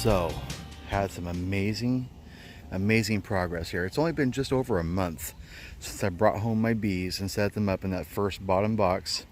So, had some amazing progress here. It's only been just over a month since I brought home my bees and set them up in that first bottom box.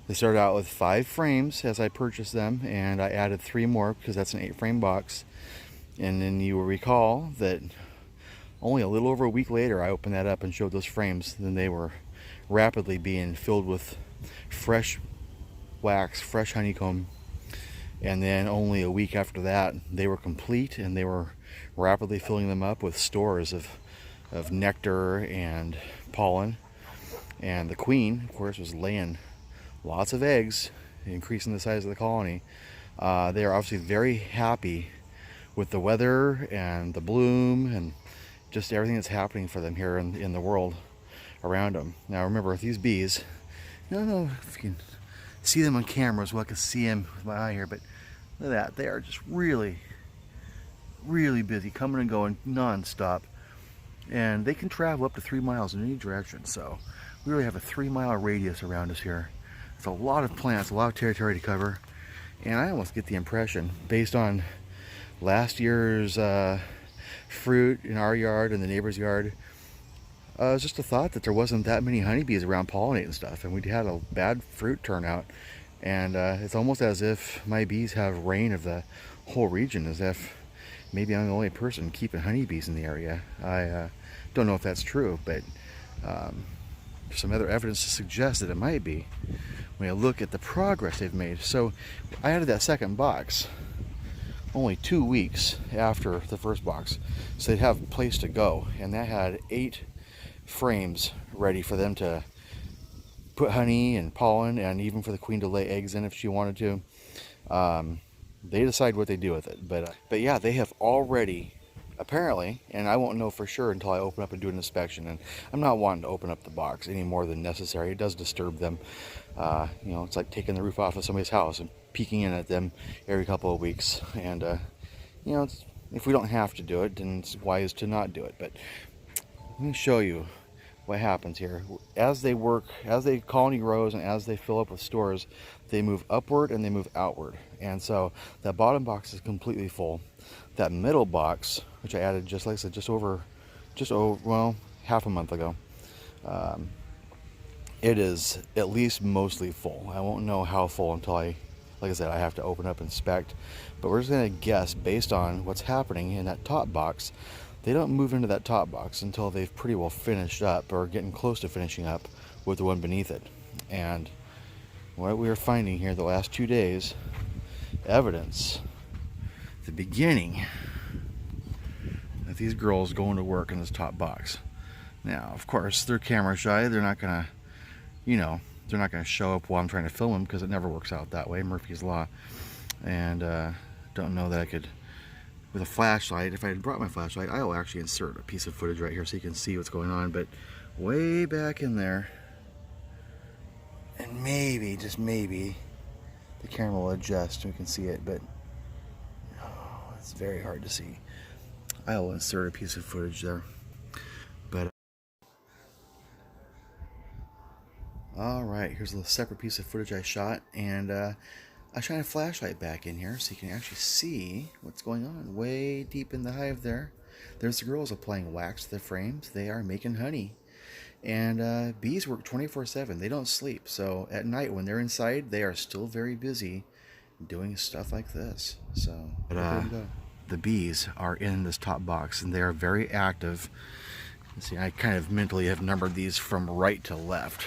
They started out with 5 frames as I purchased them, and I added 3 more because that's an 8-frame box. And then you will recall that only a little over a week later I opened that up and showed those frames. Then they were rapidly being filled with fresh wax, fresh honeycomb. And then only a week after that they were complete, and they were rapidly filling them up with stores of nectar and pollen. And the queen, of course, was laying lots of eggs, increasing the size of the colony. They are obviously very happy with the weather and the bloom and just everything that's happening for them here in the world around them. Now remember, with these bees, I don't know if you can see them on camera as well. I can see them with my eye here, but look at that. They are just really busy, coming and going non-stop, and they can travel up to 3 miles in any direction. So we really have a 3-mile radius around us here. It's a lot of plants, a lot of territory to cover, and I almost get the impression, based on last year's fruit in our yard and the neighbor's yard, it's just a thought that there wasn't that many honeybees around pollinating stuff, and we had a bad fruit turnout. And it's almost as if my bees have reign of the whole region, as if maybe I'm the only person keeping honeybees in the area. I don't know if that's true, but there's some other evidence to suggest that it might be when you look at the progress they've made. So I added that second box only 2 weeks after the first box, so they'd have a place to go, and that had 8 frames ready for them to put honey and pollen, and even for the queen to lay eggs in if she wanted to. They decide what they do with it, but yeah, they have already, apparently, and I won't know for sure until I open up and do an inspection, and I'm not wanting to open up the box any more than necessary. It does disturb them. You know, it's like taking the roof off of somebody's house and peeking in at them every couple of weeks, and you know, if we don't have to do it, then it's wise to not do it. But let me show you what happens here. As they work, as the colony grows and as they fill up with stores, they move upward and they move outward. And so that bottom box is completely full. That middle box, which I added, just like I said, just over well, half a month ago, it is at least mostly full. I won't know how full until like I said, I have to open up and inspect, but we're just going to guess based on what's happening in that top box. They don't move into that top box until they've pretty well finished up, or getting close to finishing up with the one beneath it. And what we are finding here the last 2 days, evidence, the beginning of these girls going to work in this top box. Now, of course, they're camera shy. They're not gonna, you know, they're not gonna show up while I'm trying to film them, because it never works out that way, Murphy's Law. And don't know that I could, with a flashlight, if I had brought my flashlight, I will actually insert a piece of footage right here so you can see what's going on. But way back in there, and maybe, just maybe, the camera will adjust and we can see it, but oh, it's very hard to see. I will insert a piece of footage there. But all right, here's a separate piece of footage I shot, and I shine a flashlight back in here so you can actually see what's going on way deep in the hive there. There's the girls applying wax to the frames. They are making honey. And bees work 24/7. They don't sleep. So at night when they're inside, they are still very busy doing stuff like this. So the bees are in this top box, and they are very active. Let's see, I kind of mentally have numbered these from right to left,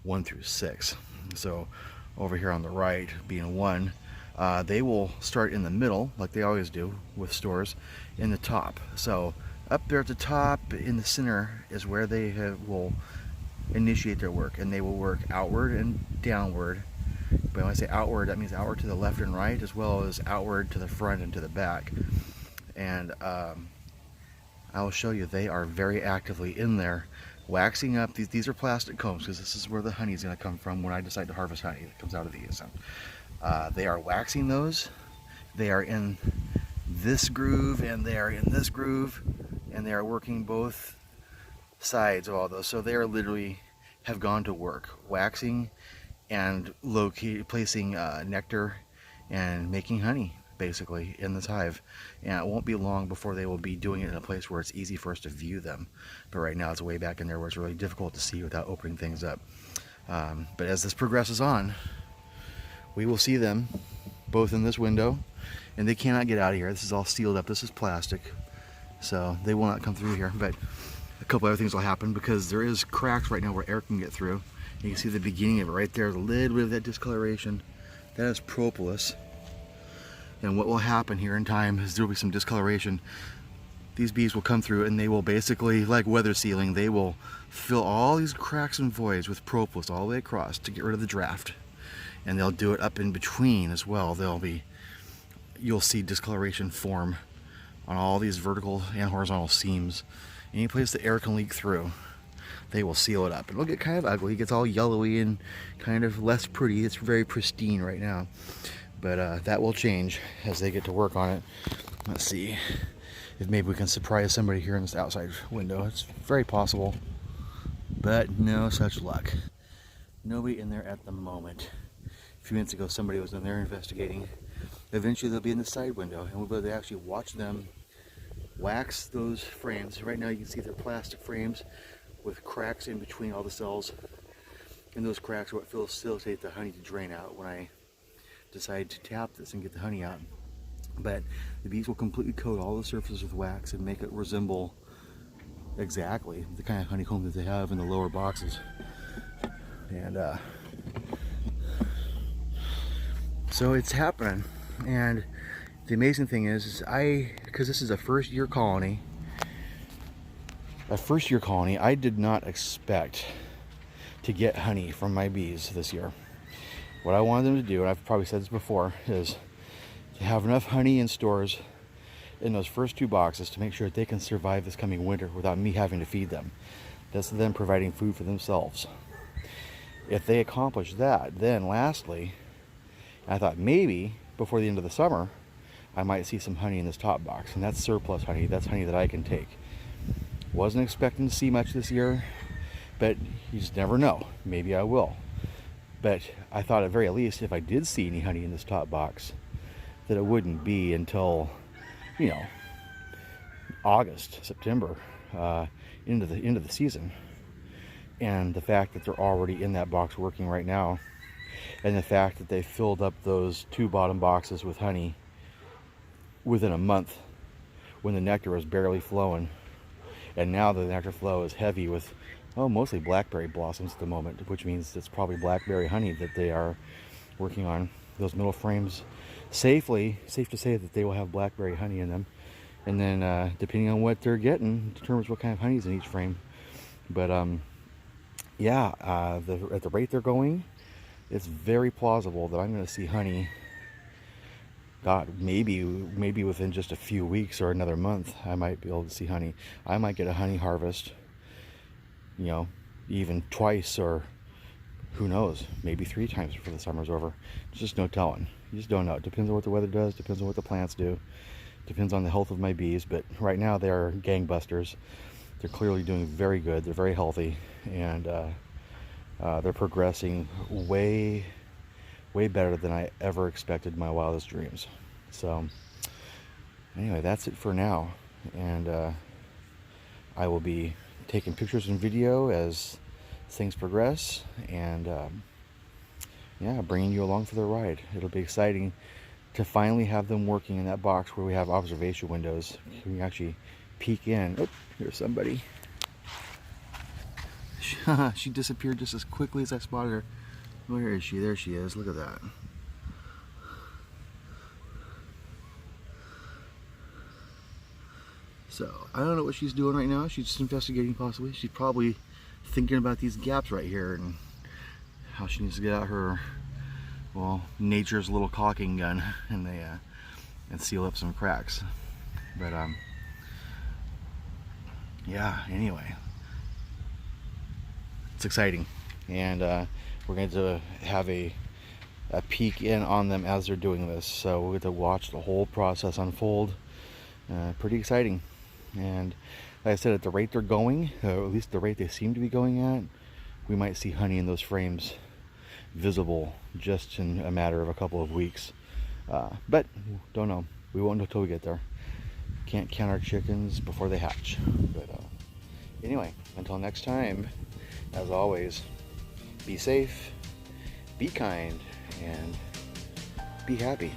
1 through 6. So over here on the right, being 1, they will start in the middle, like they always do with stores, in the top. So up there at the top in the center is where they will initiate their work, and they will work outward and downward. But when I say outward, that means outward to the left and right, as well as outward to the front and to the back. And I will show you, they are very actively in there waxing up. These are plastic combs, because this is where the honey is going to come from when I decide to harvest honey that comes out of these. They are waxing those. They are in this groove, and they are in this groove, and they are working both sides of all those. So they are literally have gone to work waxing and placing nectar and making honey. basically in this hive, and it won't be long before they will be doing it in a place where it's easy for us to view them. But right now it's way back in there where it's really difficult to see without opening things up. But as this progresses on, we will see them both in this window, and they cannot get out of here. This is all sealed up. This is plastic, so they will not come through here. But a couple other things will happen because there is cracks right now where air can get through. You can see the beginning of it right there, a little bit of that discoloration. That is propolis. And what will happen here in time is there will be some discoloration. These bees will come through and they will basically, like weather sealing, they will fill all these cracks and voids with propolis all the way across to get rid of the draft. And they'll do it up in between as well. You'll see discoloration form on all these vertical and horizontal seams. Any place the air can leak through, they will seal it up. It'll get kind of ugly. It gets all yellowy and kind of less pretty. It's very pristine right now. But that will change as they get to work on it. Let's see if maybe we can surprise somebody here in this outside window. It's very possible, but no such luck. Nobody in there at the moment. A few minutes ago somebody was in there investigating. Eventually they'll be in the side window and we'll be able to actually watch them wax those frames. Right now you can see they're plastic frames with cracks in between all the cells, and those cracks are what facilitate the honey to drain out when I decide to tap this and get the honey out. But the bees will completely coat all the surfaces with wax and make it resemble exactly the kind of honeycomb that they have in the lower boxes. And so it's happening. And the amazing thing is because this is a first year colony, I did not expect to get honey from my bees this year. What I wanted them to do, and I've probably said this before, is to have enough honey in stores in those first 2 boxes to make sure that they can survive this coming winter without me having to feed them. That's them providing food for themselves. If they accomplish that, then lastly, I thought maybe before the end of the summer, I might see some honey in this top box, and that's surplus honey. That's honey that I can take. Wasn't expecting to see much this year, but you just never know. Maybe I will. But I thought at very least, if I did see any honey in this top box, that it wouldn't be until, August, September, into the season. And the fact that they're already in that box working right now, and the fact that they filled up those 2 bottom boxes with honey within a month when the nectar was barely flowing, and now the nectar flow is heavy with mostly blackberry blossoms at the moment, which means it's probably blackberry honey that they are working on. Those middle frames, safe to say that they will have blackberry honey in them, and then depending on what they're getting determines what kind of honey is in each frame. But at the rate they're going, it's very plausible that I'm going to see honey. God, maybe within just a few weeks or another month, I might be able to see honey. I might get a honey harvest, even twice, or who knows, maybe 3 times before the summer's over. There's just no telling. You just don't know. It depends on what the weather does, depends on what the plants do, depends on the health of my bees. But right now they are gangbusters. They're clearly doing very good. They're very healthy, and they're progressing way better than I ever expected in my wildest dreams. So anyway, that's it for now, and I will be taking pictures and video as things progress, and bringing you along for the ride. It'll be exciting to finally have them working in that box where we have observation windows. You can actually peek in. Oh, here's somebody. She disappeared just as quickly as I spotted her. Where is she? There she is. Look at that. So, I don't know what she's doing right now. She's just investigating possibly. She's probably thinking about these gaps right here and how she needs to get out her, nature's little caulking gun and seal up some cracks. But, anyway. It's exciting. And, we're going to have a peek in on them as they're doing this. So we'll get to watch the whole process unfold. Pretty exciting. And like I said, at the rate they're going, or at least the rate they seem to be going at, we might see honey in those frames visible just in a matter of a couple of weeks. But don't know. We won't know till we get there. Can't count our chickens before they hatch. But anyway, until next time, as always, be safe, be kind, and be happy.